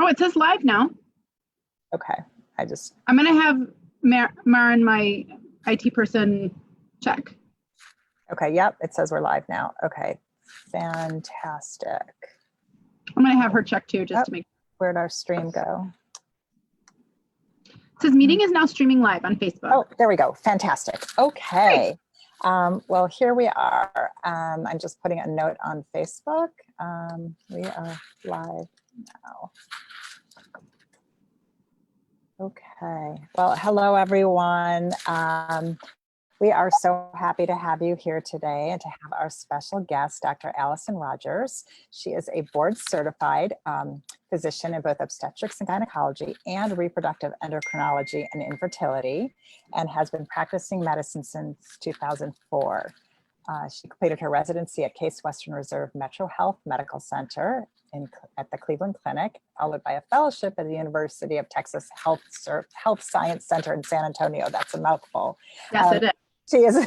Oh, it says live now. Okay, I'm going to have Maren, my IT person, check. Okay, yep, it says we're live now. Okay, fantastic. I'm going to have her check too, just to make. Where'd our stream go? It says meeting is now streaming live on Facebook. Oh, there we go. Fantastic. Okay. Well, here we are. I'm just putting a note on Facebook. We are live now. Okay. Well, hello, everyone. We are so happy to have you here today and to have our special guest, Dr. Allison Rodgers. She is a board certified physician in both obstetrics and gynecology and reproductive endocrinology and infertility, and has been practicing medicine since 2004. She completed her residency at Case Western Reserve Metro Health Medical Center at the Cleveland Clinic, followed by a fellowship at the University of Texas Health Science Center in San Antonio. That's a mouthful. Yes, it is. She is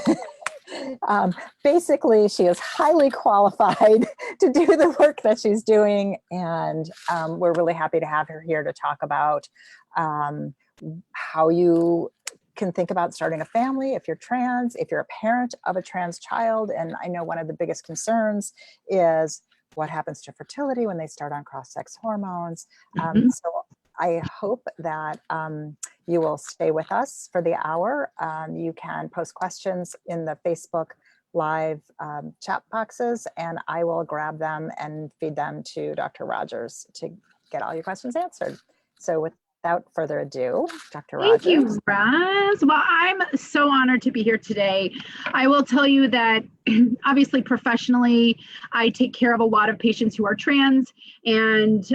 basically, she is highly qualified to do the work that she's doing. And we're really happy to have her here to talk about how you can think about starting a family if you're trans, if you're a parent of a trans child. And I know one of the biggest concerns is what happens to fertility when they start on cross-sex hormones. So I hope that you will stay with us for the hour. You can post questions in the Facebook Live chat boxes, and I will grab them and feed them to Dr. Rodgers to get all your questions answered. So without further ado, Dr. Rodgers. Thank you, Roz. Well, I'm so honored to be here today. I will tell you that obviously professionally, I take care of a lot of patients who are trans and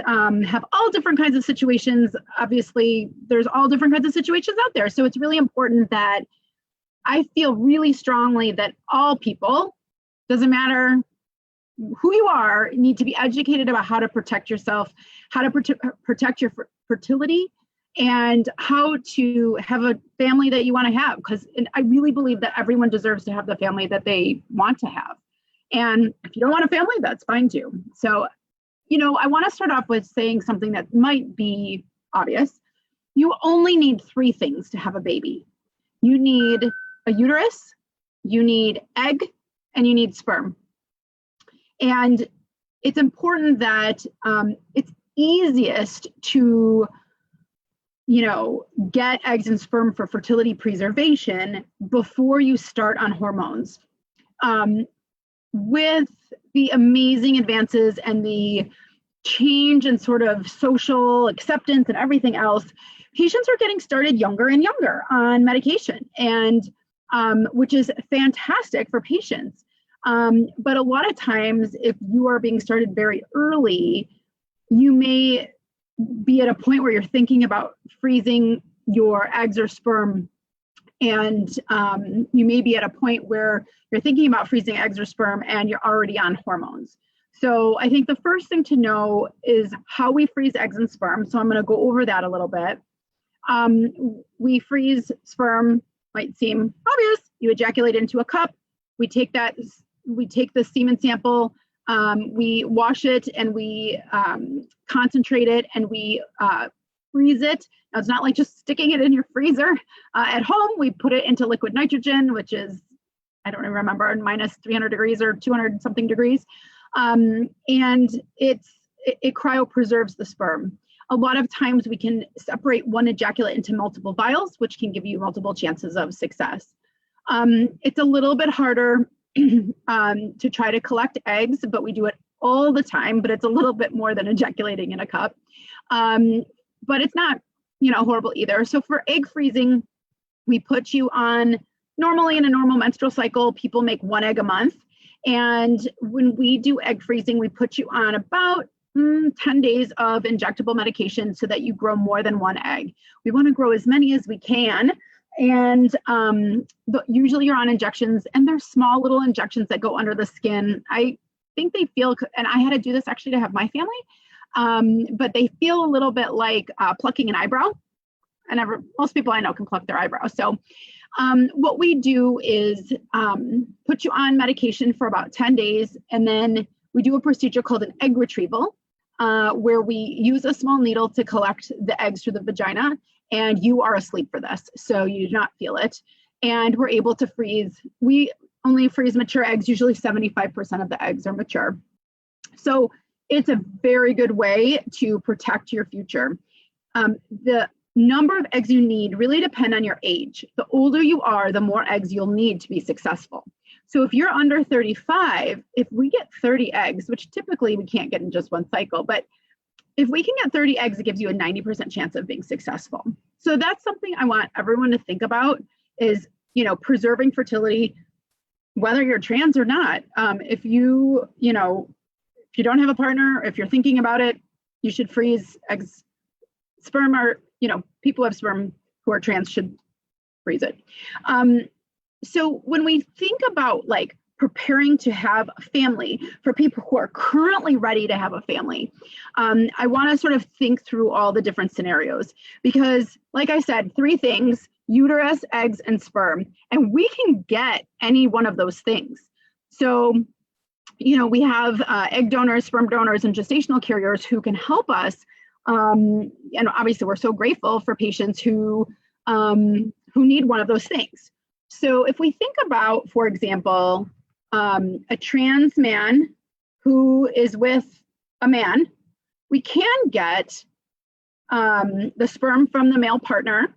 have all different kinds of situations. Obviously, there's all different kinds of situations out there. So it's really important that I feel really strongly that all people, doesn't matter who you are, need to be educated about how to protect yourself, how to protect your fertility, and how to have a family that you want to have. Because I really believe that everyone deserves to have the family that they want to have. And if you don't want a family, that's fine too. So, I want to start off with saying something that might be obvious. You only need 3 things to have a baby. You need a uterus, you need egg, and you need sperm. And it's important that it's easiest to get eggs and sperm for fertility preservation before you start on hormones. With the amazing advances and the change in sort of social acceptance and everything else, patients are getting started younger and younger on medication, and which is fantastic for patients. But a lot of times, if you are being started very early, you may be at a point where you're thinking about freezing your eggs or sperm, and you may be at a point where you're thinking about freezing eggs or sperm and you're already on hormones. So I think the first thing to know is how we freeze eggs and sperm. So I'm going to go over that a little bit. We freeze sperm, might seem obvious. You ejaculate into a cup. We take the semen sample, we wash it, and we concentrate it, and we freeze it. Now, it's not like just sticking it in your freezer. At home, we put it into liquid nitrogen, which is, I don't even remember, minus 300 degrees or 200 something degrees. And it cryopreserves the sperm. A lot of times we can separate one ejaculate into multiple vials, which can give you multiple chances of success. It's a little bit harder to try to collect eggs, but we do it all the time, but it's a little bit more than ejaculating in a cup. But it's not, horrible either. So for egg freezing, we put you on, normally in a normal menstrual cycle, people make 1 egg a month. And when we do egg freezing, we put you on about 10 days of injectable medication so that you grow more than 1 egg. We want to grow as many as we can. And usually you're on injections, and they're small little injections that go under the skin. I think they feel, and I had to do this actually to have my family, but they feel a little bit like plucking an eyebrow. And most people I know can pluck their eyebrow. So what we do is put you on medication for about 10 days, and then we do a procedure called an egg retrieval. where we use a small needle to collect the eggs through the vagina, and you are asleep for this, so you do not feel it. And we're able to freeze. We only freeze mature eggs. Usually 75% of the eggs are mature. So it's a very good way to protect your future. The number of eggs you need really depend on your age. The older you are, the more eggs you'll need to be successful. So if you're under 35, if we get 30 eggs, which typically we can't get in just one cycle, but if we can get 30 eggs, it gives you a 90% chance of being successful. So that's something I want everyone to think about is, you know, preserving fertility, whether you're trans or not. If you don't have a partner, if you're thinking about it, you should freeze eggs. Sperm are, people who have sperm who are trans should freeze it. So when we think about like preparing to have a family for people who are currently ready to have a family, I want to sort of think through all the different scenarios because, like I said, 3 things: uterus, eggs, and sperm, and we can get any one of those things. So, we have egg donors, sperm donors, and gestational carriers who can help us. And obviously, we're so grateful for patients who need one of those things. So if we think about, for example, a trans man who is with a man, we can get the sperm from the male partner,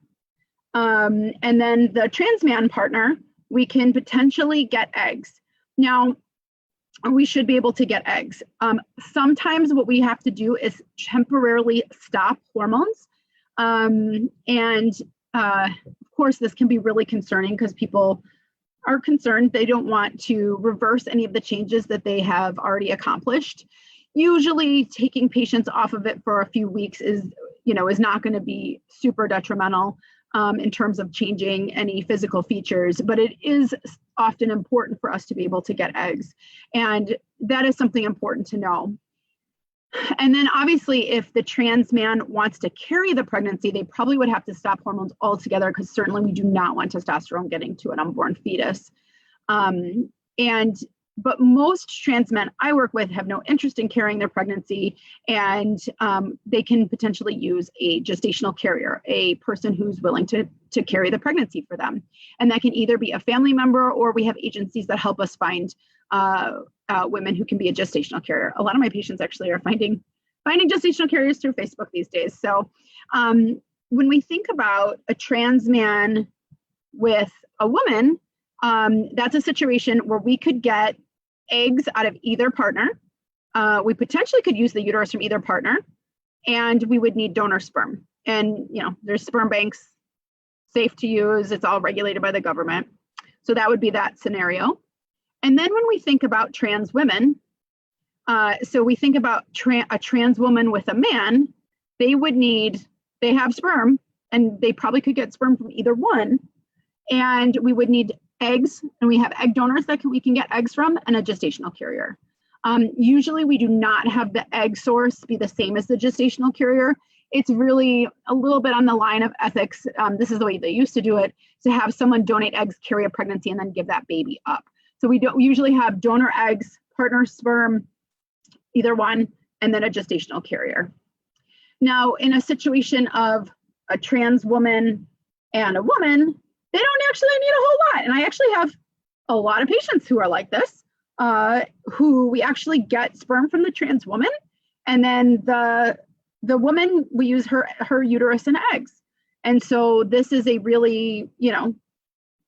and then the trans man partner, we can potentially get eggs. Now, we should be able to get eggs. Sometimes what we have to do is temporarily stop hormones. Of course, this can be really concerning because people are concerned. They don't want to reverse any of the changes that they have already accomplished. Usually taking patients off of it for a few weeks is not going to be super detrimental in terms of changing any physical features, but it is often important for us to be able to get eggs. And that is something important to know. And then obviously, if the trans man wants to carry the pregnancy, they probably would have to stop hormones altogether because certainly we do not want testosterone getting to an unborn fetus. But most trans men I work with have no interest in carrying their pregnancy, and they can potentially use a gestational carrier, a person who's willing to carry the pregnancy for them. And that can either be a family member, or we have agencies that help us find women who can be a gestational carrier. A lot of my patients actually are finding gestational carriers through Facebook these days. So when we think about a trans man with a woman, that's a situation where we could get eggs out of either partner. We potentially could use the uterus from either partner, and we would need donor sperm. And there's sperm banks, safe to use. It's all regulated by the government. So that would be that scenario. And then when we think about trans women, so we think about a trans woman with a man, they have sperm, and they probably could get sperm from either one. And we would need eggs, and we have egg donors that we can get eggs from, and a gestational carrier. Usually we do not have the egg source be the same as the gestational carrier. It's really a little bit on the line of ethics. This is the way they used to do it, to have someone donate eggs, carry a pregnancy, and then give that baby up. So we usually have donor eggs, partner sperm, either one, and then a gestational carrier. Now, in a situation of a trans woman and a woman, they don't actually need a whole lot. And I actually have a lot of patients who are like this, who we actually get sperm from the trans woman, and then the woman, we use her uterus and eggs. And so this is a really,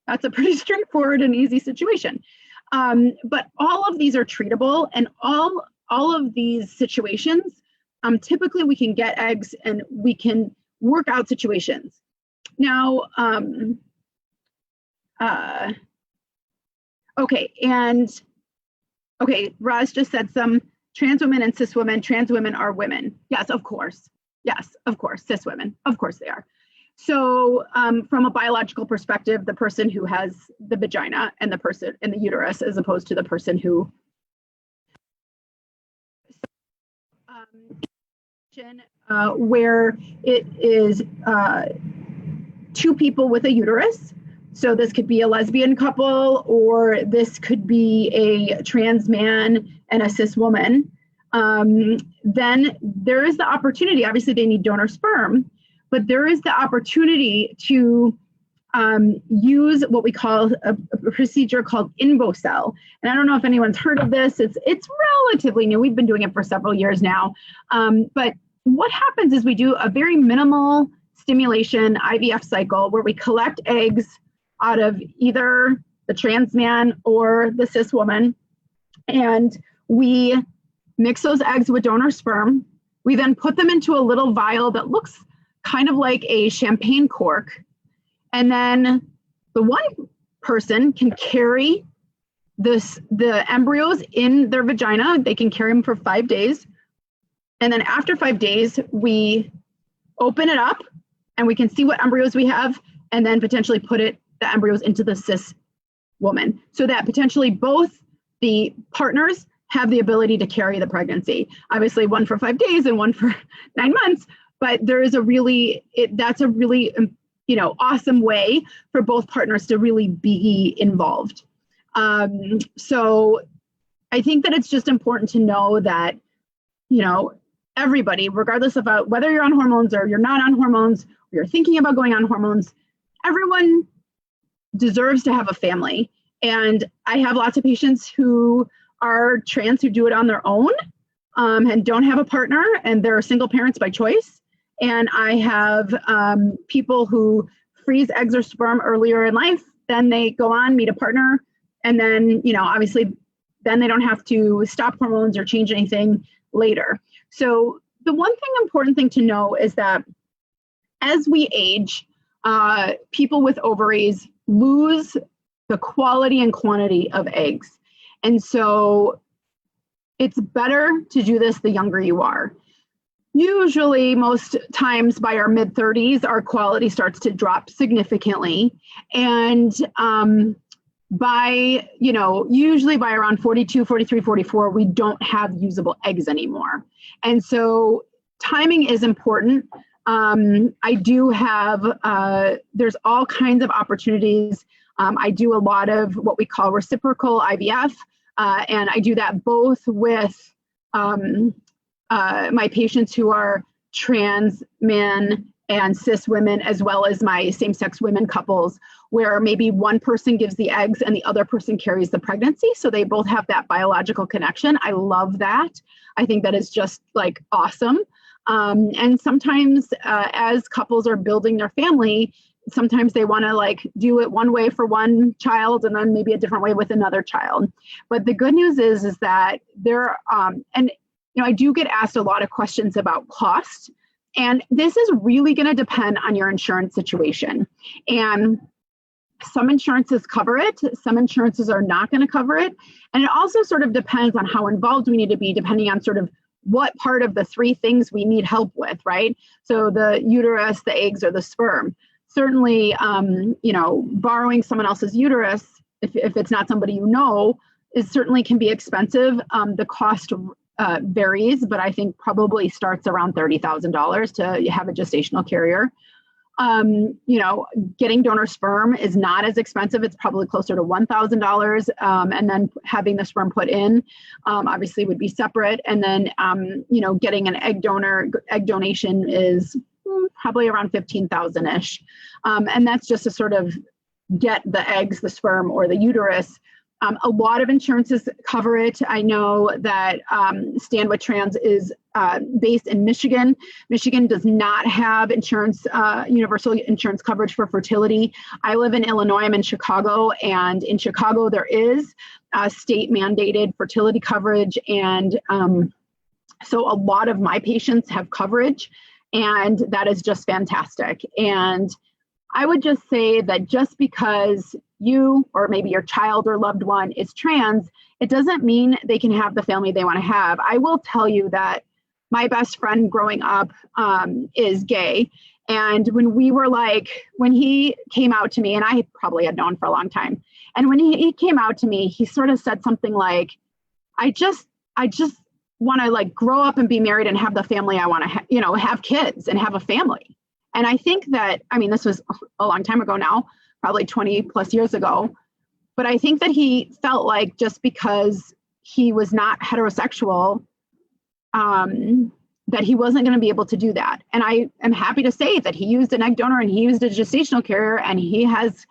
that's a pretty straightforward and easy situation. But all of these are treatable, and all of these situations, typically we can get eggs and we can work out situations. Now, Roz just said some trans women and cis women. Trans women are women. Yes, of course. Yes, of course. Cis women, of course they are. So from a biological perspective, the person who has the vagina and the person in the uterus, as opposed to the person who where it is 2 people with a uterus. So this could be a lesbian couple, or this could be a trans man and a cis woman. then there is the opportunity, obviously they need donor sperm, but there is the opportunity to use what we call a procedure called InvoCell. And I don't know if anyone's heard of this. It's relatively new. We've been doing it for several years now. But what happens is we do a very minimal stimulation IVF cycle where we collect eggs out of either the trans man or the cis woman, and we mix those eggs with donor sperm. We then put them into a little vial that looks kind of like a champagne cork. And then the one person can carry the embryos in their vagina. They can carry them for 5 days. And then after 5 days, we open it up and we can see what embryos we have, and then potentially put the embryos into the cis woman, so that potentially both the partners have the ability to carry the pregnancy. Obviously one for 5 days and one for 9 months, but there is that's a really awesome way for both partners to really be involved. So I think that it's just important to know that, everybody, regardless of whether you're on hormones or you're not on hormones, or you're thinking about going on hormones, everyone deserves to have a family. And I have lots of patients who are trans who do it on their own and don't have a partner, and they're single parents by choice. And I have people who freeze eggs or sperm earlier in life, then they go on, meet a partner, and then, obviously, then they don't have to stop hormones or change anything later. So the important thing to know is that as we age, people with ovaries lose the quality and quantity of eggs. And so it's better to do this the younger you are. Usually, most times by our mid-30s, our quality starts to drop significantly. And usually by around 42, 43, 44, we don't have usable eggs anymore. And so timing is important. I do have, there's all kinds of opportunities. I do a lot of what we call reciprocal IVF, and I do that both with my patients who are trans men and cis women, as well as my same-sex women couples, where maybe one person gives the eggs and the other person carries the pregnancy. So they both have that biological connection. I love that. I think that is just like awesome. And sometimes as couples are building their family, sometimes they want to do it one way for one child and then maybe a different way with another child. But the good news is that there, I do get asked a lot of questions about cost. And this is really going to depend on your insurance situation. And some insurances cover it, some insurances are not going to cover it. And it also sort of depends on how involved we need to be, depending on sort of what part of the three things we need help with, right? So the uterus, the eggs, or the sperm. Certainly, borrowing someone else's uterus, if it's not somebody you know, certainly can be expensive. The cost varies, but I think probably starts around $30,000 to have a gestational carrier. Getting donor sperm is not as expensive. It's probably closer to $1,000. And then having the sperm put in, obviously would be separate. And then, getting an egg donation is probably around 15,000-ish. And that's just to sort of get the eggs, the sperm, or the uterus. A lot of insurances cover it. I know that Stand With Trans is based in Michigan. Michigan does not have universal insurance coverage for fertility. I live in Illinois. I'm in Chicago. And in Chicago, there is state mandated fertility coverage. And so a lot of my patients have coverage. And that is just fantastic. And I would just say that just because you or maybe your child or loved one is trans, it doesn't mean they can have the family they want to have. I will tell you that my best friend growing up is gay. And when he came out to me, and I probably had known for a long time, and when he came out to me, he sort of said something like, I just want to grow up and be married and have the family I want to have kids and have a family. And I think that, this was a long time ago now, probably 20 plus years ago, but I think that he felt like just because he was not heterosexual, that he wasn't going to be able to do that. And I am happy to say that he used an egg donor and he used a gestational carrier, and he has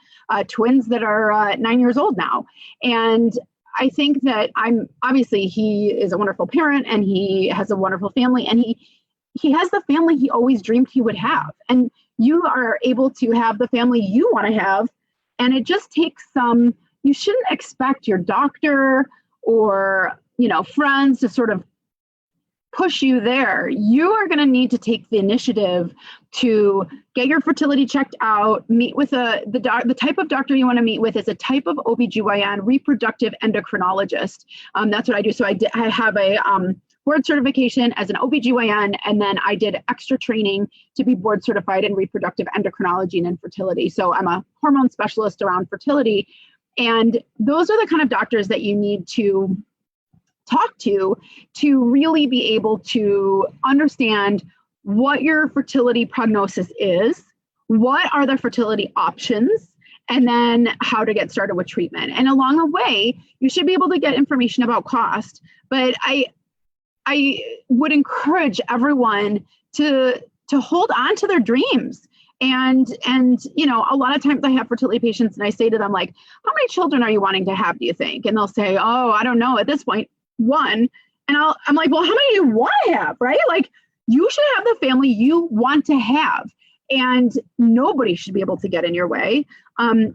twins that are 9 years old now. And I think that obviously he is a wonderful parent and he has a wonderful family, and he has the family he always dreamed he would have. And you are able to have the family you want to have. And it just takes you shouldn't expect your doctor or, friends to sort of push you there. You are going to need to take the initiative to get your fertility checked out, meet with the type of doctor you want to meet with is a type of OBGYN, reproductive endocrinologist. That's what I do. So I have a board certification as an OBGYN, and then I did extra training to be board certified in reproductive endocrinology and infertility. So I'm a hormone specialist around fertility. And those are the kind of doctors that you need to talk to really be able to understand what your fertility prognosis is, what are the fertility options, and then how to get started with treatment. And along the way, you should be able to get information about cost. But I would encourage everyone to hold on to their dreams. And a lot of times I have fertility patients and I say to them, like, how many children are you wanting to have, do you think? And they'll say, oh, I don't know at this point, one. And I'm like, well, how many do you want to have, right? Like, you should have the family you want to have, and nobody should be able to get in your way.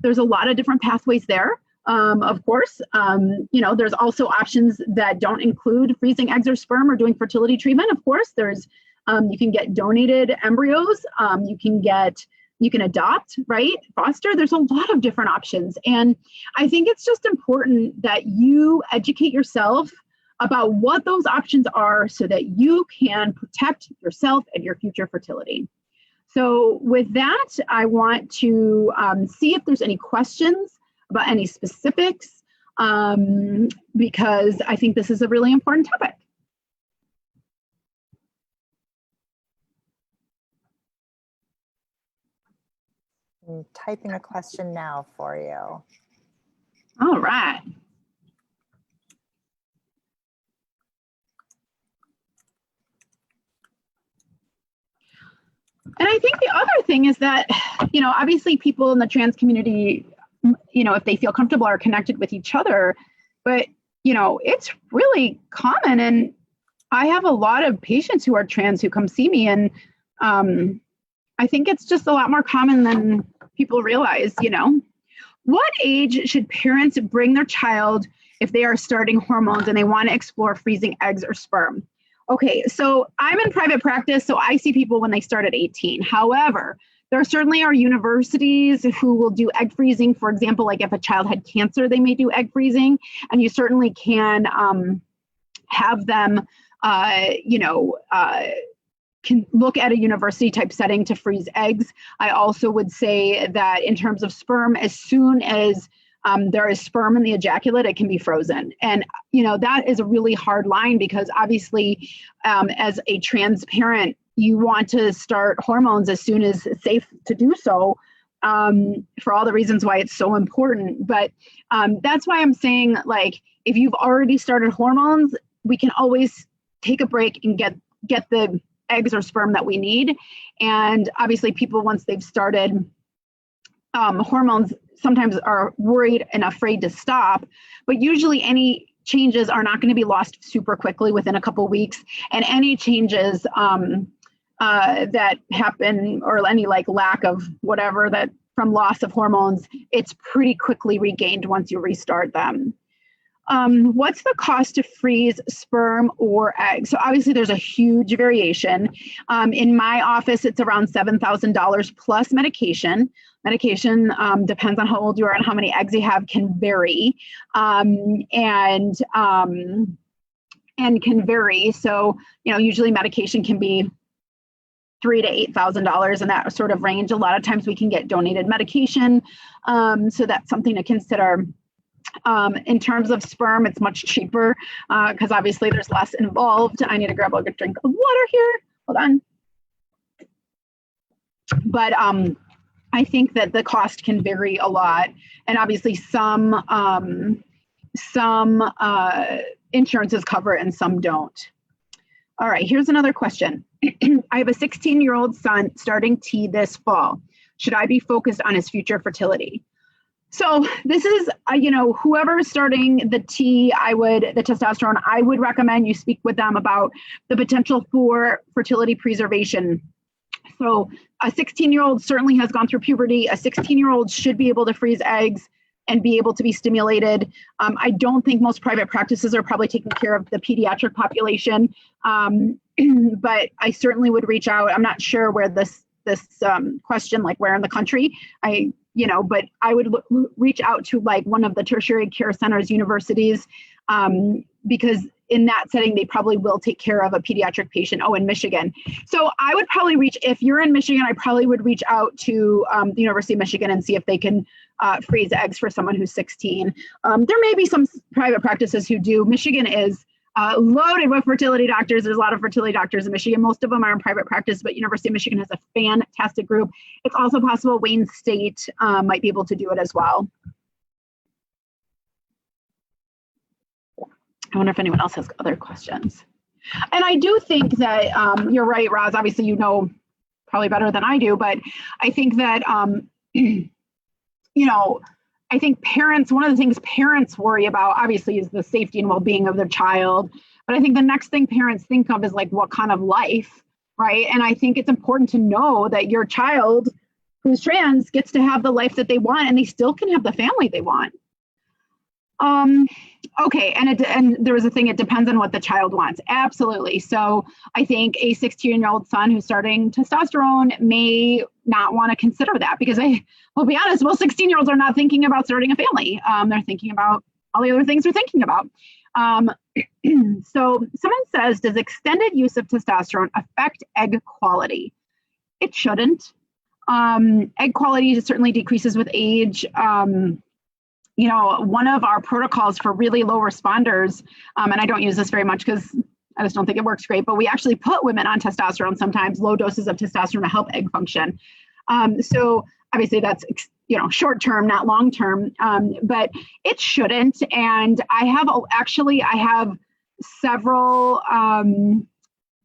There's a lot of different pathways there. Of course, there's also options that don't include freezing eggs or sperm or doing fertility treatment. Of course, there's you can get donated embryos. You can adopt, right? Foster. There's a lot of different options. And I think it's just important that you educate yourself about what those options are so that you can protect yourself and your future fertility. So with that, I want to see if there's any questions about any specifics, because I think this is a really important topic. I'm typing a question now for you. All right. And I think the other thing is that, obviously people in the trans community, if they feel comfortable, are connected with each other, but, it's really common. And I have a lot of patients who are trans who come see me, and I think it's just a lot more common than people realize. What age should parents bring their child if they are starting hormones and they want to explore freezing eggs or sperm? Okay, so I'm in private practice, so I see people when they start at 18. However, there certainly are universities who will do egg freezing. For example, like if a child had cancer, they may do egg freezing, and you certainly can have them, can look at a university type setting to freeze eggs. I also would say that in terms of sperm, as soon as there is sperm in the ejaculate, it can be frozen. And, that is a really hard line, because obviously as a trans parent, you want to start hormones as soon as it's safe to do so, for all the reasons why it's so important. But that's why I'm saying, like, if you've already started hormones, we can always take a break and get the eggs or sperm that we need. And obviously people, once they've started hormones, sometimes are worried and afraid to stop, but usually any changes are not going to be lost super quickly within a couple of weeks. And any changes that happen, or any like lack of whatever that from loss of hormones, it's pretty quickly regained once you restart them. What's the cost to freeze sperm or eggs? So obviously there's a huge variation. In my office, it's around $7,000 plus medication. Medication depends on how old you are and how many eggs you have, can vary, and can vary. So, usually medication can be $3,000 to $8,000 in that sort of range. A lot of times we can get donated medication. So that's something to consider. In terms of sperm, it's much cheaper because obviously there's less involved. I need to grab a good drink of water here. Hold on. But I think that the cost can vary a lot. And obviously some insurances cover it and some don't. All right, here's another question. I have a 16-year-old son starting T this fall. Should I be focused on his future fertility? So this is, whoever is starting the the testosterone, I would recommend you speak with them about the potential for fertility preservation. So a 16-year-old certainly has gone through puberty. A 16-year-old should be able to freeze eggs and be able to be stimulated. I don't think most private practices are probably taking care of the pediatric population, but I certainly would reach out. I'm not sure where this question, like where in the country, but I would reach out to like one of the tertiary care centers, universities, because in that setting, they probably will take care of a pediatric patient. Oh, in Michigan. So I would probably if you're in Michigan, I probably would reach out to the University of Michigan and see if they can freeze eggs for someone who's 16. There may be some private practices who do. Michigan is loaded with fertility doctors. There's a lot of fertility doctors in Michigan. Most of them are in private practice, but University of Michigan has a fantastic group. It's also possible Wayne State might be able to do it as well. I wonder if anyone else has other questions. And I do think that you're right, Roz. Obviously, you know probably better than I do, but I think that, I think parents, one of the things parents worry about, obviously, is the safety and well-being of their child. But I think the next thing parents think of is like, what kind of life, right? And I think it's important to know that your child who's trans gets to have the life that they want, and they still can have the family they want. Okay, and there was a thing, it depends on what the child wants. Absolutely. So I think a 16-year-old son who's starting testosterone may not want to consider that, because we'll be honest, most 16-year-olds are not thinking about starting a family. They're thinking about all the other things they're thinking about. So someone says, does extended use of testosterone affect egg quality? It shouldn't. Egg quality certainly decreases with age. One of our protocols for really low responders, and I don't use this very much because I just don't think it works great, but we actually put women on testosterone sometimes, low doses of testosterone to help egg function. So obviously that's, short term, not long term, but it shouldn't. And I have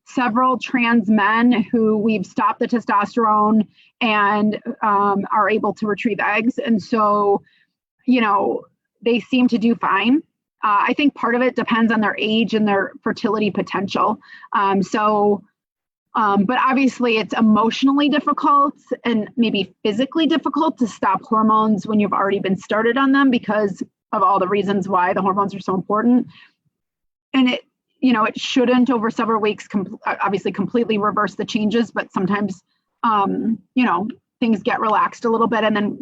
several trans men who we've stopped the testosterone and are able to retrieve eggs. And so they seem to do fine. I think part of it depends on their age and their fertility potential. But obviously it's emotionally difficult and maybe physically difficult to stop hormones when you've already been started on them, because of all the reasons why the hormones are so important. And it shouldn't over several weeks obviously completely reverse the changes, but sometimes, things get relaxed a little bit, and then,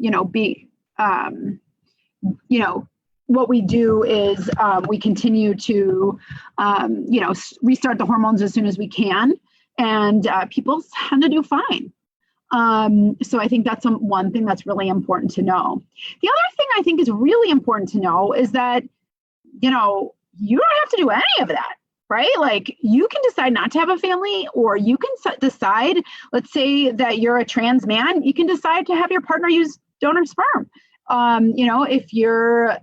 what we do is we continue to, restart the hormones as soon as we can, and people tend to do fine. So I think that's one thing that's really important to know. The other thing I think is really important to know is that, you don't have to do any of that, right? Like, you can decide not to have a family, or you can decide, let's say that you're a trans man, you can decide to have your partner use donor sperm. If you're,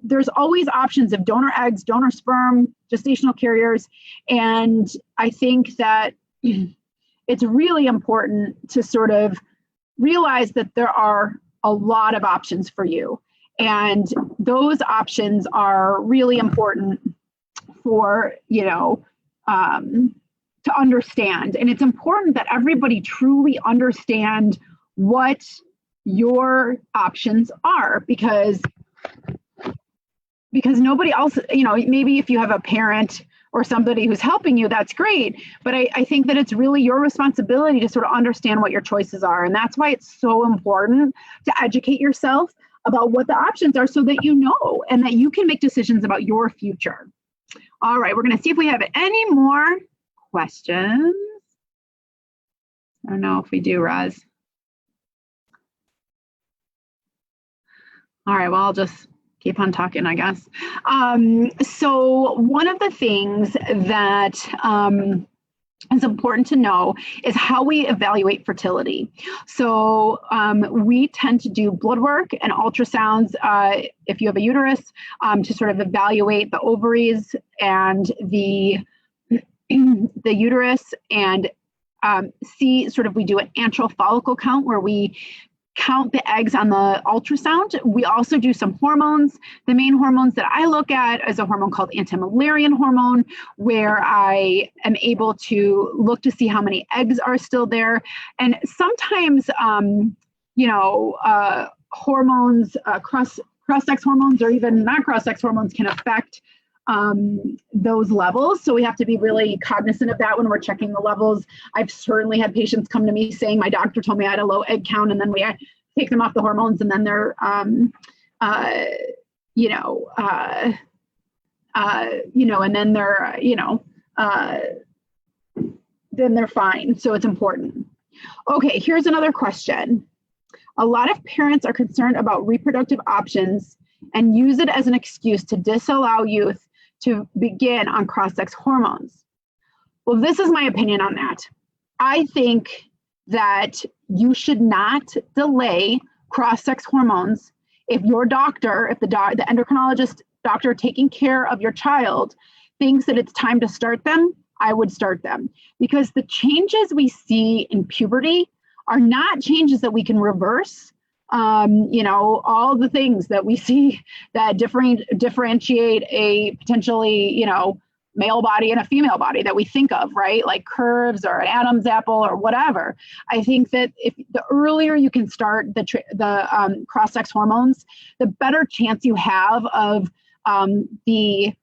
there's always options of donor eggs, donor sperm, gestational carriers. And I think that it's really important to sort of realize that there are a lot of options for you. And those options are really important for, to understand. And it's important that everybody truly understand what your options are, because nobody else, maybe if you have a parent or somebody who's helping you, that's great. But I think that it's really your responsibility to sort of understand what your choices are. And that's why it's so important to educate yourself about what the options are, so that you know, and that you can make decisions about your future. All right, we're going to see if we have any more questions. I don't know if we do, Roz. All right, well, I'll just keep on talking, I guess. So one of the things that is important to know is how we evaluate fertility. So we tend to do blood work and ultrasounds if you have a uterus to sort of evaluate the ovaries and the the uterus and see sort of, we do an antral follicle count where we count the eggs on the ultrasound. We also do some hormones. The main hormones that I look at is a hormone called anti-Müllerian hormone, where I am able to look to see how many eggs are still there. And sometimes, hormones, cross-sex hormones, or even not cross-sex hormones, can affect those levels. So we have to be really cognizant of that when we're checking the levels. I've certainly had patients come to me saying, my doctor told me I had a low egg count, and then we take them off the hormones, and then they're, and then they're, then they're fine. So it's important. Okay, here's another question. A lot of parents are concerned about reproductive options and use it as an excuse to disallow youth to begin on cross-sex hormones. Well, this is my opinion on that. I think that you should not delay cross-sex hormones. If your doctor, if the endocrinologist doctor taking care of your child thinks that it's time to start them, I would start them, because the changes we see in puberty are not changes that we can reverse. All the things that we see that differentiate a potentially, male body and a female body that we think of, right? Like curves or an Adam's apple or whatever. I think that if the earlier you can start the cross-sex hormones, the better chance you have of the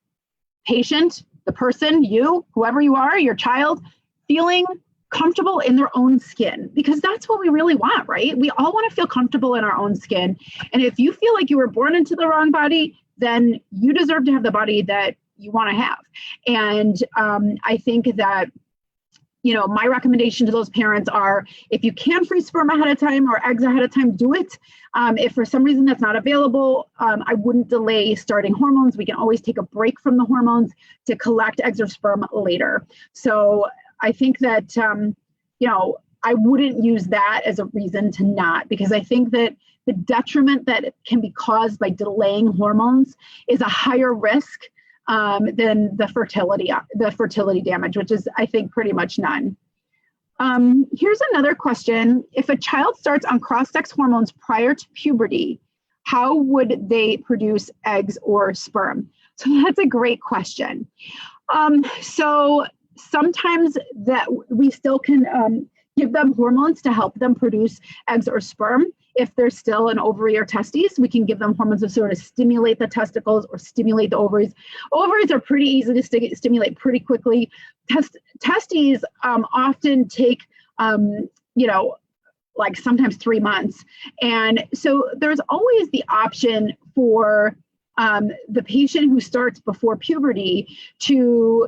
patient, the person, you, whoever you are, your child, feeling comfortable in their own skin, because that's what we really want, right? We all want to feel comfortable in our own skin. And if you feel like you were born into the wrong body, then you deserve to have the body that you want to have. And I think that, my recommendation to those parents are, if you can freeze sperm ahead of time or eggs ahead of time, do it. If for some reason that's not available, I wouldn't delay starting hormones. We can always take a break from the hormones to collect eggs or sperm later. So I think that, I wouldn't use that as a reason to not, because I think that the detriment that can be caused by delaying hormones is a higher risk than the fertility damage, which is, I think, pretty much none. Here's another question. If a child starts on cross-sex hormones prior to puberty, how would they produce eggs or sperm? So that's a great question. So sometimes that we still can give them hormones to help them produce eggs or sperm. If there's still an ovary or testes, we can give them hormones to sort of stimulate the testicles or stimulate the ovaries. Ovaries are pretty easy to stimulate pretty quickly. Testes often take, like sometimes 3 months. And so there's always the option for the patient who starts before puberty to,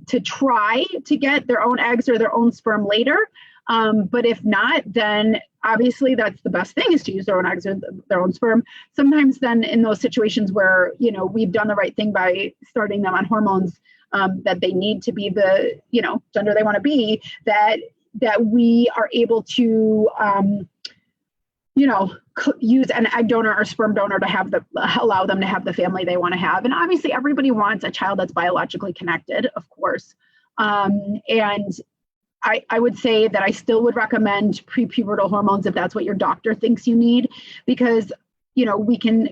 to try to get their own eggs or their own sperm later. But if not, then obviously that's the best thing, is to use their own eggs or their own sperm. Sometimes then in those situations where, we've done the right thing by starting them on hormones that they need to be the, gender they want to be, that we are able to, use an egg donor or sperm donor to allow them to have the family they want to have. And obviously everybody wants a child that's biologically connected, of course. And I would say that I still would recommend prepubertal hormones if that's what your doctor thinks you need, because, we can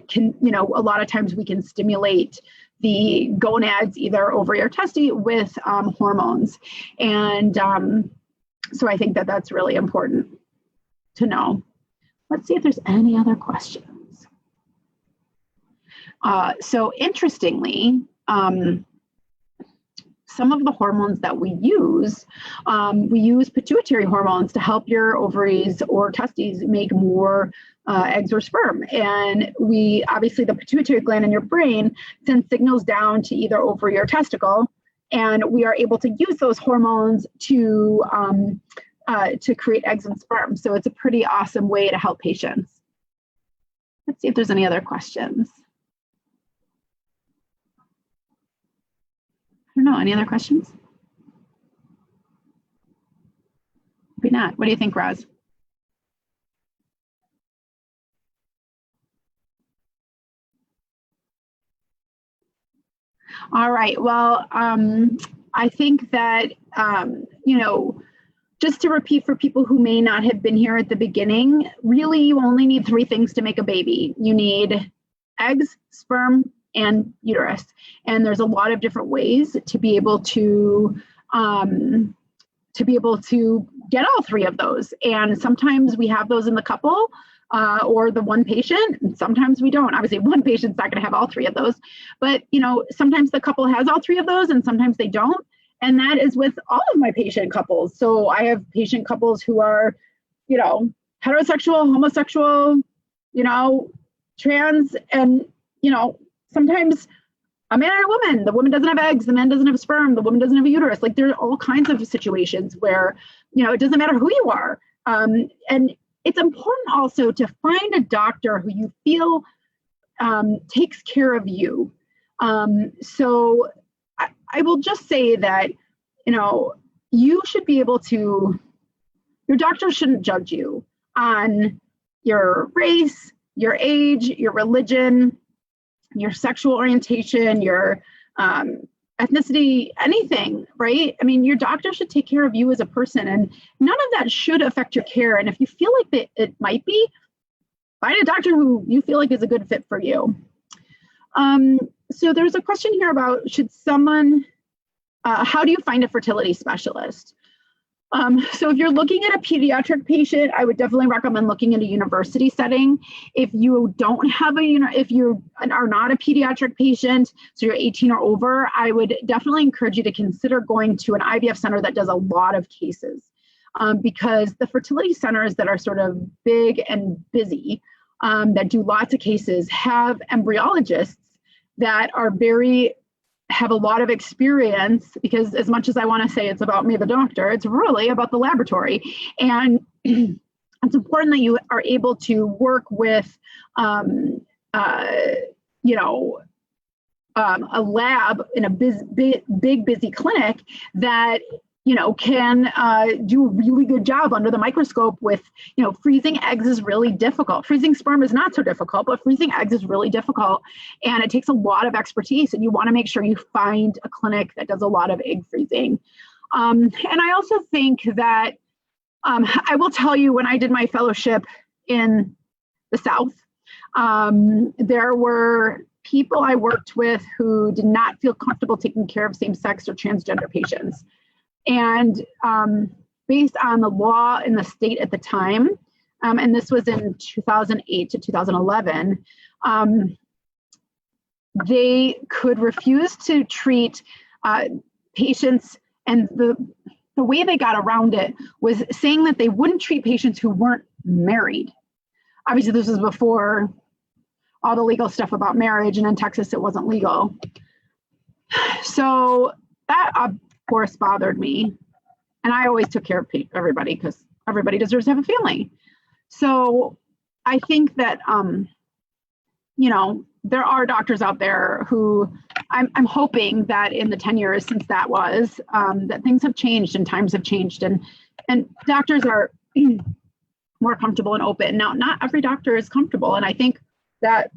a lot of times we can stimulate the gonads, either ovary or testes, with hormones. And so I think that that's really important to know. Let's see if there's any other questions. So interestingly, some of the hormones that we use pituitary hormones to help your ovaries or testes make more eggs or sperm. And obviously the pituitary gland in your brain sends signals down to either ovary or testicle, and we are able to use those hormones to create eggs and sperm. So it's a pretty awesome way to help patients. Let's see if there's any other questions. I don't know, any other questions? Maybe not. What do you think, Roz? All right, well, I think that, just to repeat for people who may not have been here at the beginning, really you only need 3 things to make a baby. You need eggs, sperm, and uterus. And there's a lot of different ways to be able to get all 3 of those. And sometimes we have those in the couple or the one patient, and sometimes we don't. Obviously, one patient's not going to have all 3 of those, but sometimes the couple has all 3 of those and sometimes they don't. And that is with all of my patient couples. So I have patient couples who are, heterosexual, homosexual, trans, and, sometimes a man and a woman, the woman doesn't have eggs, the man doesn't have sperm, the woman doesn't have a uterus. Like there are all kinds of situations where, it doesn't matter who you are. And it's important also to find a doctor who you feel takes care of you. So I will just say that, you should be able to, your doctor shouldn't judge you on your race, your age, your religion, your sexual orientation, your ethnicity, anything, right? I mean, your doctor should take care of you as a person, and none of that should affect your care. And if you feel like it might be, find a doctor who you feel like is a good fit for you. So there's a question here about how do you find a fertility specialist? So if you're looking at a pediatric patient, I would definitely recommend looking at a university setting. If you don't have if you are not a pediatric patient, so you're 18 or over, I would definitely encourage you to consider going to an IVF center that does a lot of cases. Because the fertility centers that are sort of big and busy, that do lots of cases, have embryologists that are have a lot of experience, because as much as I want to say it's about me, the doctor, it's really about the laboratory. And it's important that you are able to work with, a lab in a big, busy clinic that, can do a really good job under the microscope with, freezing eggs is really difficult. Freezing sperm is not so difficult, but freezing eggs is really difficult. And it takes a lot of expertise, and you want to make sure you find a clinic that does a lot of egg freezing. And I also think that, I will tell you, when I did my fellowship in the South, there were people I worked with who did not feel comfortable taking care of same-sex or transgender patients. And based on the law in the state at the time, and this was in 2008 to 2011, they could refuse to treat patients, and the way they got around it was saying that they wouldn't treat patients who weren't married. Obviously, this was before all the legal stuff about marriage, and in Texas, it wasn't legal. So that, of course, bothered me. And I always took care of everybody, because everybody deserves to have a family. So I think that, there are doctors out there who I'm hoping that in the 10 years since that was, that things have changed and times have changed, and doctors are more comfortable and open. Now, not every doctor is comfortable. And I think that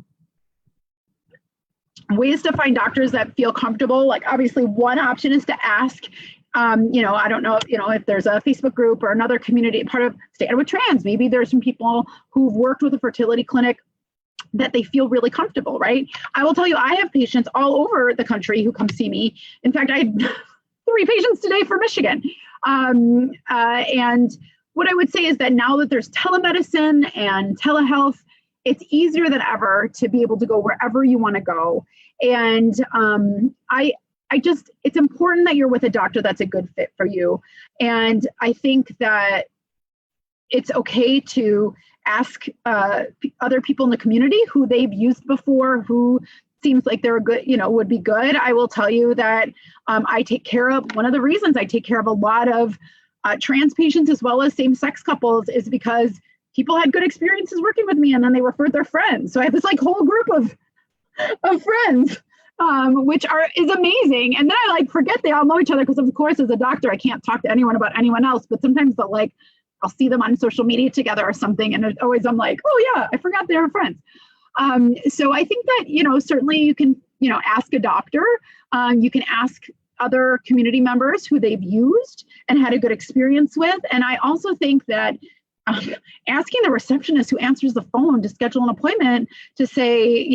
ways to find doctors that feel comfortable, like obviously one option is to ask, I don't know, if there's a Facebook group or another community part of Stand with Trans, maybe there's some people who've worked with a fertility clinic that they feel really comfortable, right? I will tell you, I have patients all over the country who come see me. In fact, I had 3 patients today from Michigan. And what I would say is that now that there's telemedicine and telehealth, it's easier than ever to be able to go wherever you want to go. And it's important that you're with a doctor that's a good fit for you. And I think that it's okay to ask other people in the community who they've used before, who seems like they're a good, would be good. I will tell you that one of the reasons I take care of a lot of trans patients as well as same-sex couples is because people had good experiences working with me, and then they referred their friends. So I have this whole group of friends, which is amazing. And then I forget they all know each other, because of course, as a doctor, I can't talk to anyone about anyone else, but sometimes I'll see them on social media together or something. And always I'm like, oh yeah, I forgot they were friends. So I think that, certainly you can, ask a doctor, you can ask other community members who they've used and had a good experience with. And I also think that asking the receptionist who answers the phone to schedule an appointment to say,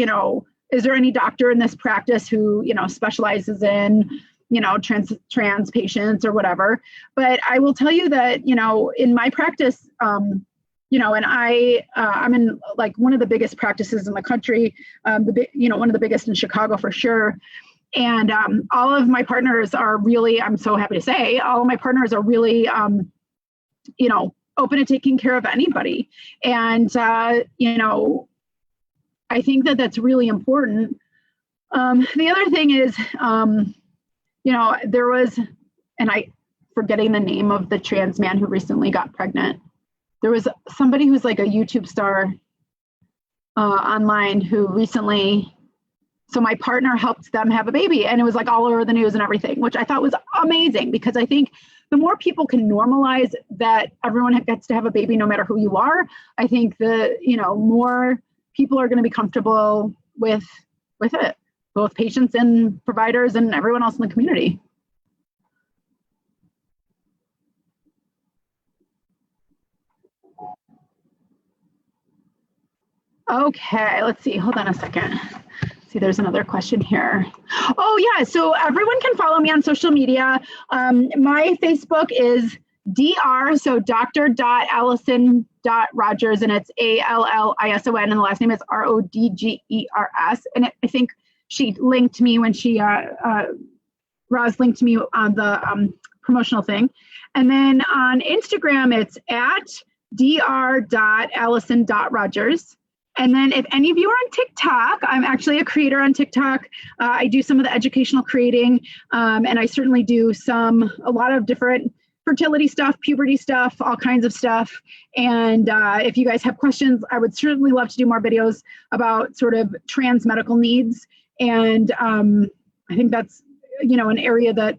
is there any doctor in this practice who, specializes in, trans patients or whatever. But I will tell you that, in my practice, and I'm in like one of the biggest practices in the country, one of the biggest in Chicago for sure. And all of my partners are really, I'm so happy to say, all of my partners are really, open to taking care of anybody. And, I think that that's really important. The other thing is, there was, and I forgetting the name of the trans man who recently got pregnant. There was somebody who's like a YouTube star online who recently, so my partner helped them have a baby, and it was like all over the news and everything, which I thought was amazing, because I think the more people can normalize that everyone gets to have a baby no matter who you are, I think the, more people are going to be comfortable with it, both patients and providers and everyone else in the community. Okay, let's see. Hold on a second. See, there's another question here. Oh yeah, so everyone can follow me on social media. My Facebook is Dr. So Dr.Allison.Rodgers, and it's Allison, and the last name is Rodgers. And I think she linked me when she, Roz linked me on the promotional thing. And then on Instagram, it's at dr.allison.rodgers. And then if any of you are on TikTok, I'm actually a creator on TikTok. I do some of the educational creating, and I certainly do a lot of different fertility stuff, puberty stuff, all kinds of stuff. And if you guys have questions, I would certainly love to do more videos about sort of trans medical needs. And I think that's, an area that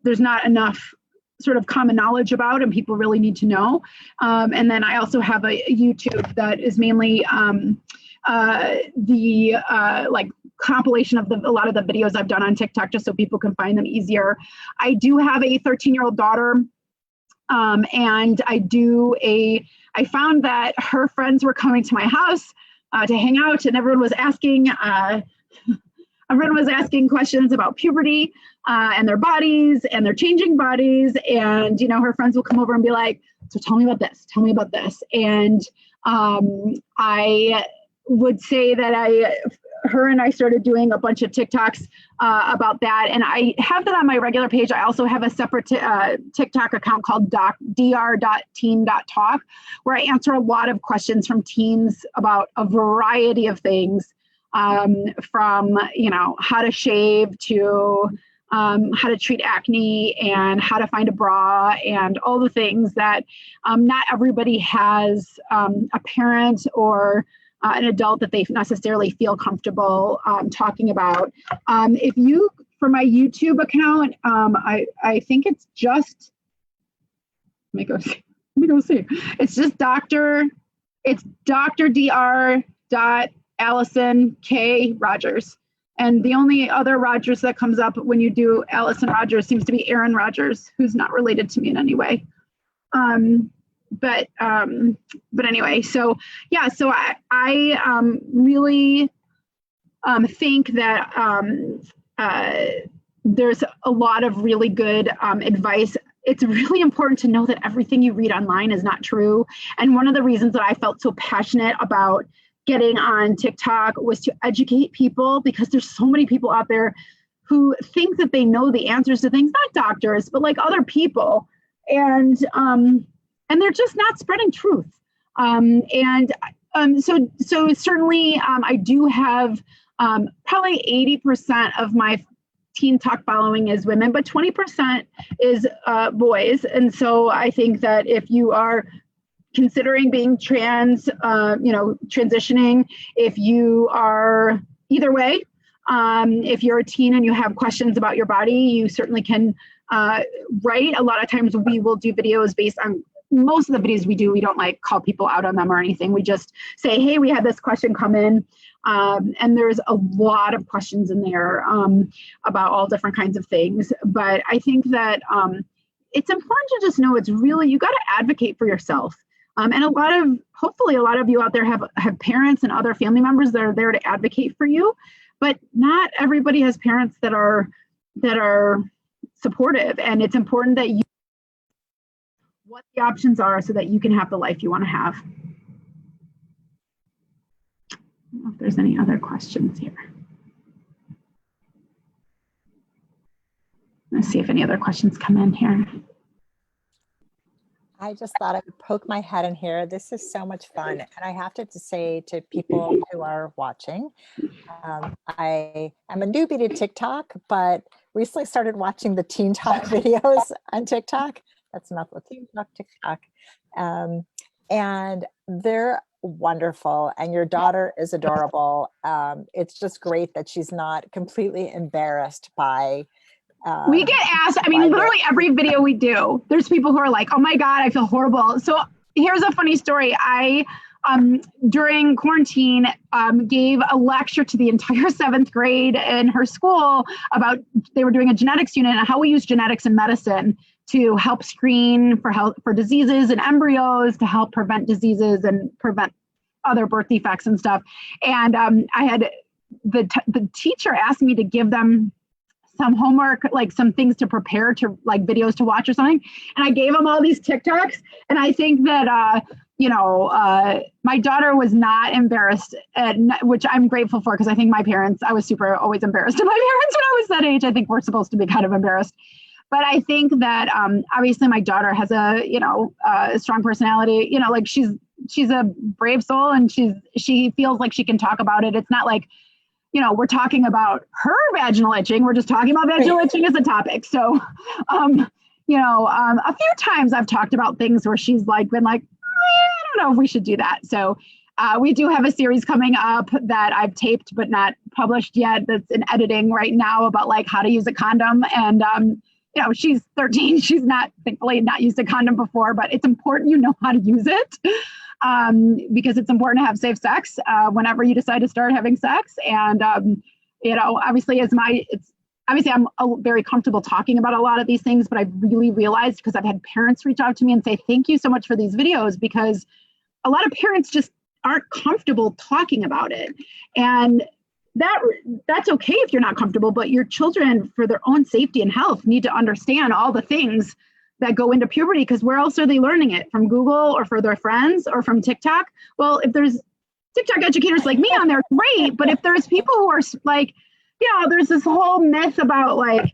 there's not enough sort of common knowledge about, and people really need to know. And then I also have a YouTube that is mainly like compilation of a lot of the videos I've done on TikTok, just so people can find them easier. I do have a 13-year-old daughter, and I found that her friends were coming to my house to hang out, and everyone was asking questions about puberty and their bodies and their changing bodies. And, her friends will come over and be like, so tell me about this, tell me about this. And I would say that her and I started doing a bunch of TikToks about that. And I have that on my regular page. I also have a separate TikTok account called dr.teen.talk, where I answer a lot of questions from teens about a variety of things, from, how to shave to how to treat acne and how to find a bra and all the things that not everybody has a parent or an adult that they necessarily feel comfortable talking about. If you, for my YouTube account, I think it's just, let me go see. It's just Dr. Allison K. Rodgers. And the only other Rodgers that comes up when you do Allison Rodgers seems to be Aaron Rodgers, who's not related to me in any way. But anyway, so yeah, so I really think that there's a lot of really good advice. It's really important to know that everything you read online is not true. And one of the reasons that I felt so passionate about getting on TikTok was to educate people, because there's so many people out there who think that they know the answers to things, not doctors, but like other people. And they're just not spreading truth. So certainly I do have probably 80% of my Teen Talk following is women, but 20% is boys. And so I think that if you are considering being trans, transitioning, if you are either way, if you're a teen and you have questions about your body, you certainly can write. A lot of times we will do videos based on, most of the videos we do, we don't like call people out on them or anything. We just say, hey, we had this question come in. And there's a lot of questions in there about all different kinds of things. But I think that it's important to just know it's really, you got to advocate for yourself. And hopefully a lot of you out there have parents and other family members that are there to advocate for you, but not everybody has parents that are supportive. And it's important that you what the options are so that you can have the life you want to have. I don't know if there's any other questions here. Let's see if any other questions come in here. I just thought I would poke my head in here. This is so much fun. And I have to say to people who are watching, I am a newbie to TikTok, but recently started watching the Teen Talk videos on TikTok. That's enough with Teen Talk, TikTok. And they're wonderful. And your daughter is adorable. It's just great that she's not completely embarrassed by we get asked, I mean, literally every video we do, there's people who are like, oh my God, I feel horrible. So here's a funny story. I, during quarantine, gave a lecture to the entire 7th grade in her school about, they were doing a genetics unit and how we use genetics in medicine to help screen for diseases and embryos, to help prevent diseases and prevent other birth defects and stuff. And I had, the teacher asked me to give them some homework, like some things to prepare, to like videos to watch or something. And I gave them all these TikToks. And I think that, my daughter was not embarrassed, which I'm grateful for, because I think my parents, I was always embarrassed of my parents when I was that age. I think we're supposed to be kind of embarrassed. But I think that obviously my daughter has a strong personality, like she's a brave soul, and she feels like she can talk about it. It's not like, we're talking about her vaginal itching. We're just talking about vaginal itching as a topic. So, a few times I've talked about things where she's been like, I don't know if we should do that. So we do have a series coming up that I've taped but not published yet. That's in editing right now about like how to use a condom. And, she's 13. She's thankfully not used a condom before, but it's important you know how to use it. Because it's important to have safe sex whenever you decide to start having sex. And, obviously I'm very comfortable talking about a lot of these things, but I've really realized, because I've had parents reach out to me and say, thank you so much for these videos, because a lot of parents just aren't comfortable talking about it. And that's okay if you're not comfortable, but your children, for their own safety and health, need to understand all the things that go into puberty, because where else are they learning it? From Google or for their friends or from TikTok? Well, if there's TikTok educators like me on there, great. But if there's people who are like, there's this whole myth about like,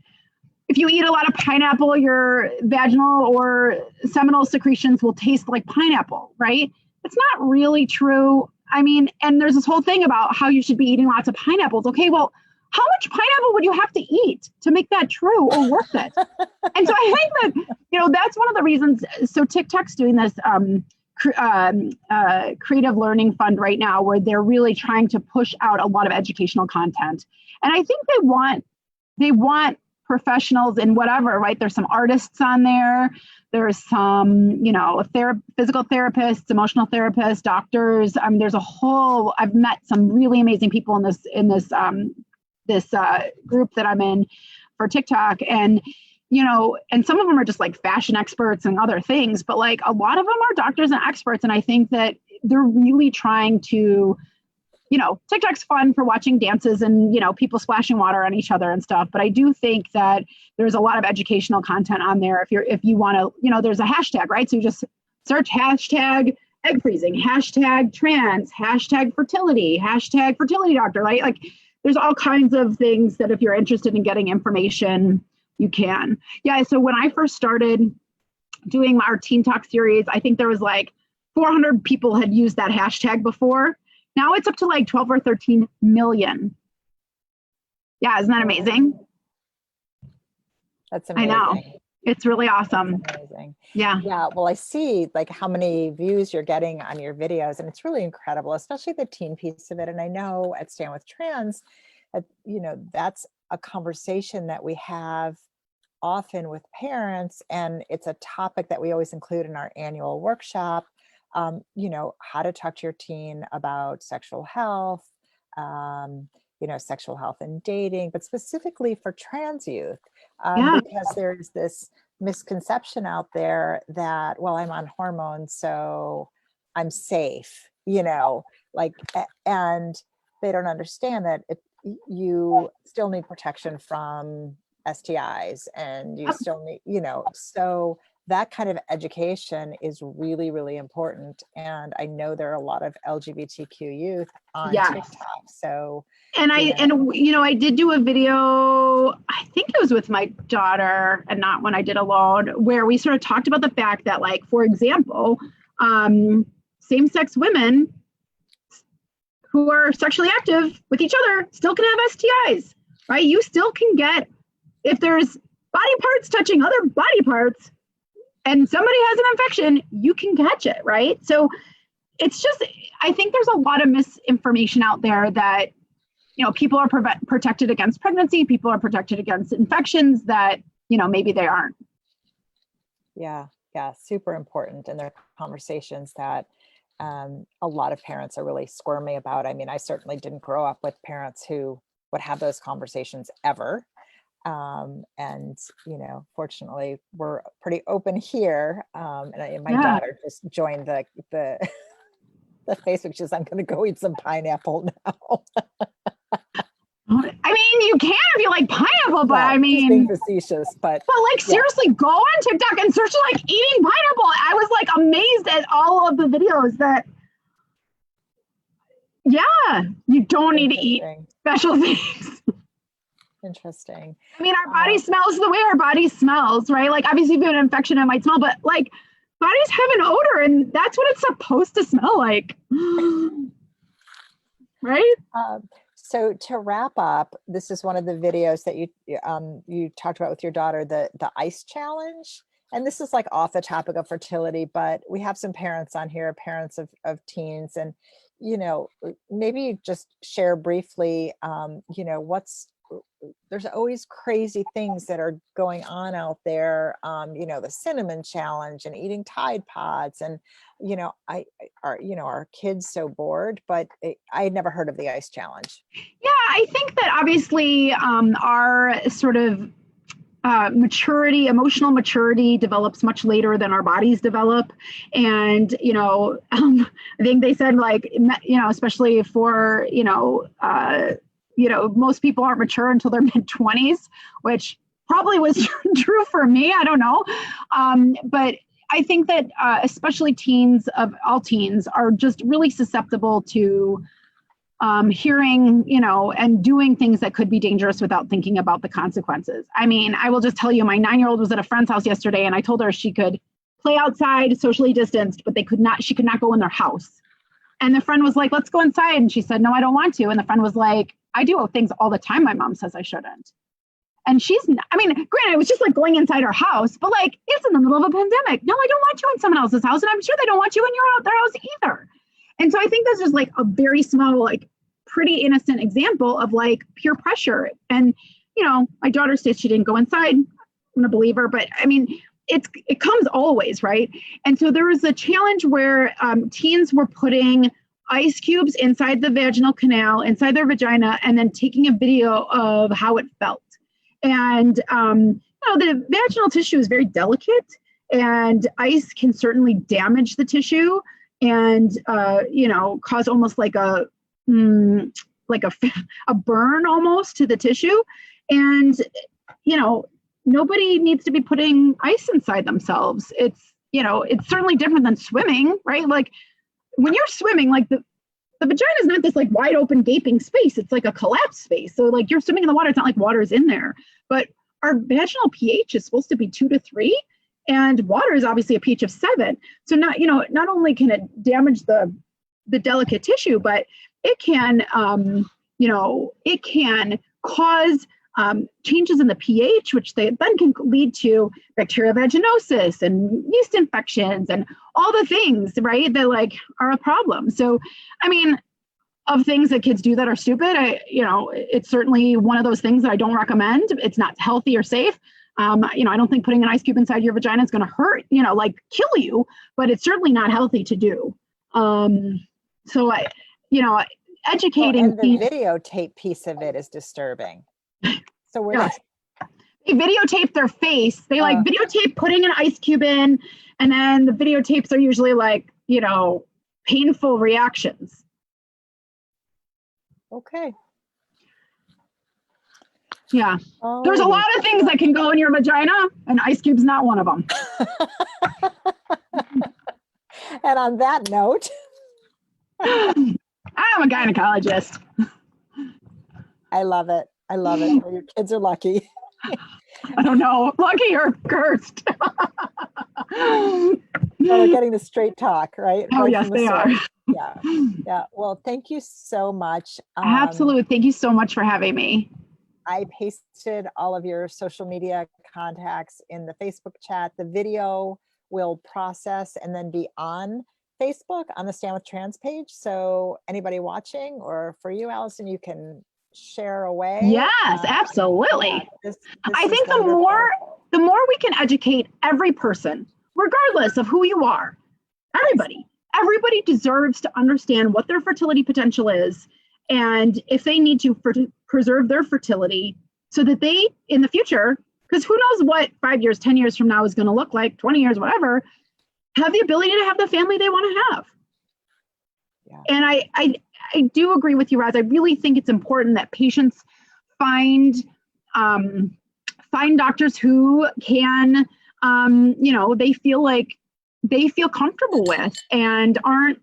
if you eat a lot of pineapple, your vaginal or seminal secretions will taste like pineapple, right? It's not really true. I mean, and there's this whole thing about how you should be eating lots of pineapples. Okay, well, how much pineapple would you have to eat to make that true or worth it? And so I think that, that's one of the reasons. So TikTok's doing this creative learning fund right now, where they're really trying to push out a lot of educational content. And I think they want professionals in whatever, right? There's some artists on there. There's some, physical therapists, emotional therapists, doctors. There's I've met some really amazing people in this group that I'm in for TikTok. And, and some of them are just like fashion experts and other things, but like a lot of them are doctors and experts. And I think that they're really trying to, TikTok's fun for watching dances and, people splashing water on each other and stuff. But I do think that there's a lot of educational content on there. If you want to, there's a hashtag, right? So you just search hashtag egg freezing, hashtag trans, hashtag fertility doctor, right? Like, there's all kinds of things that if you're interested in getting information, you can. Yeah, so when I first started doing our Teen Talk series, I think there was like 400 people had used that hashtag before. Now it's up to like 12 or 13 million. Yeah, isn't that amazing? That's amazing. I know. It's really awesome. That's amazing. Yeah. Yeah. Well, I see like how many views you're getting on your videos, and it's really incredible, especially the teen piece of it. And I know at Stand with Trans, that's a conversation that we have often with parents, and it's a topic that we always include in our annual workshop. How to talk to your teen about sexual health, sexual health and dating, but specifically for trans youth, Yeah. because there's this misconception out there that, well, I'm on hormones, so I'm safe, and they don't understand that you still need protection from STIs, and you still need, so that kind of education is really, really important. And I know there are a lot of LGBTQ youth on Yes. TikTok. So, and I did do a video, I think it was with my daughter and not when I did alone, where we sort of talked about the fact that, like, for example, same-sex women who are sexually active with each other still can have STIs, right? You still can get, if there's body parts touching other body parts and somebody has an infection, you can catch it, right? So it's just, I think there's a lot of misinformation out there that, people are protected against pregnancy, people are protected against infections that, maybe they aren't. Yeah, super important. And there are conversations that a lot of parents are really squirmy about. I mean, I certainly didn't grow up with parents who would have those conversations ever. And, fortunately, we're pretty open here. And my daughter just joined the Facebook. She says, I'm going to go eat some pineapple now. I mean, you can if you like pineapple, but I mean, being facetious, but seriously, go on TikTok and search like eating pineapple. I was like amazed at all of the videos that, you don't need to eat special things. Interesting. I mean, our body smells the way our body smells, right? Like, obviously, if you have an infection, it might smell, but like, bodies have an odor, and that's what it's supposed to smell like, right? So to wrap up, this is one of the videos that you talked about with your daughter, the ice challenge. And this is like off the topic of fertility, but we have some parents on here, parents of teens, and maybe just share briefly, there's always crazy things that are going on out there, the cinnamon challenge and eating Tide Pods, and are kids so bored? But I had never heard of the ice challenge. Yeah, I think that obviously our sort of emotional maturity develops much later than our bodies develop. And, I think they said, like, especially for, most people aren't mature until their mid-20s, which probably was true for me. I don't know. But I think that especially all teens are just really susceptible to hearing, and doing things that could be dangerous without thinking about the consequences. I mean, I will just tell you, my 9-year-old was at a friend's house yesterday, and I told her she could play outside socially distanced, but she could not go in their house. And the friend was like, let's go inside. And she said, no, I don't want to. And the friend was like, I do things all the time my mom says I shouldn't. And granted, it was just like going inside her house, but like, it's in the middle of a pandemic. No, I don't want you in someone else's house. And I'm sure they don't want you in their house either. And so I think that's just like a very small, like pretty innocent example of like peer pressure. And, my daughter says she didn't go inside. I'm going to believe her, but I mean, it comes always, right? And so there was a challenge where teens were putting ice cubes inside the vaginal canal, inside their vagina, and then taking a video of how it felt. And, the vaginal tissue is very delicate, and ice can certainly damage the tissue and, cause almost like a burn almost to the tissue. And, nobody needs to be putting ice inside themselves. It's certainly different than swimming, right? Like when you're swimming, like the vagina is not this like wide open gaping space. It's like a collapsed space. So like you're swimming in the water, it's not like water is in there, but our vaginal pH is supposed to be 2 to 3, and water is obviously a pH of 7. So not only can it damage the delicate tissue, but it can, it can cause changes in the pH, which then can lead to bacterial vaginosis and yeast infections and all the things, right, that like are a problem. So, I mean, of things that kids do that are stupid, it's certainly one of those things that I don't recommend. It's not healthy or safe. I don't think putting an ice cube inside your vagina is going to hurt, like kill you, but it's certainly not healthy to do. So educating and the people. videotape piece of it is disturbing. So we're Yes. They videotape their face. They like videotape putting an ice cube in, and then the videotapes are usually like, you know, painful reactions. okay. Yeah. There's a lot of things that can go in your vagina, and ice cube's not one of them. And on that note, I'm a gynecologist. I love it. I love it. Your kids are lucky. I don't know, lucky or cursed. Well, they're getting the straight talk, right? Oh, Right yes, from the they are. source. Yeah. Yeah. Well, thank you so much. Absolutely. Thank you so much for having me. I pasted all of your social media contacts in the Facebook chat. The video will process and then be on Facebook on the Stand with Trans page. So anybody watching, or for you, Allison, you can share away. Yes, absolutely. Yeah, this I is think wonderful. the more we can educate every person, regardless of who you are, everybody deserves to understand what their fertility potential is, and if they need to preserve their fertility so that they, in the future, because who knows what 5 years, 10 years from now is going to look like, 20 years, whatever, have the ability to have the family they want to have. Yeah. And I do agree with you, Roz. I really think it's important that patients find doctors who can, they feel comfortable with and aren't,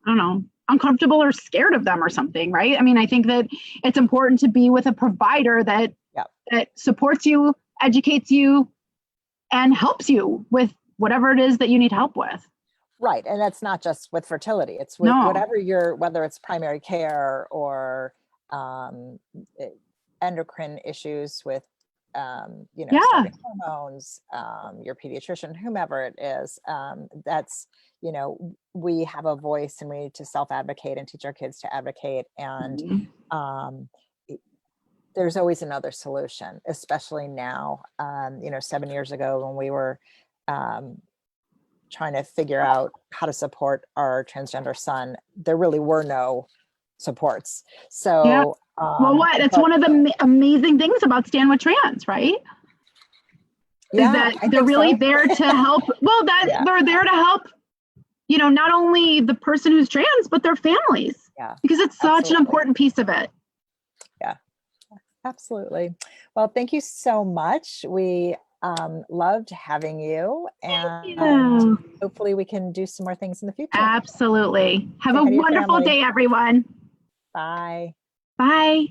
I don't know, uncomfortable or scared of them or something, right? I mean, I think that it's important to be with a provider that supports you, educates you, and helps you with whatever it is that you need help with. Right. And that's not just with fertility. It's with whatever whether it's primary care or endocrine issues with, starting hormones, your pediatrician, whomever it is, that's, we have a voice and we need to self-advocate and teach our kids to advocate. And there's always another solution, especially now. 7 years ago when we were trying to figure out how to support our transgender son, there really were no supports. So, that's one of the amazing things about Stand with Trans, right? Yeah, is that they're really there to help. Well, they're there to help, not only the person who's trans, but their families. Yeah. Because it's such an important piece of it. Yeah, absolutely. Well, thank you so much. We loved having you, and hopefully we can do some more things in the future. Absolutely. Have a wonderful day, everyone. Bye. Bye.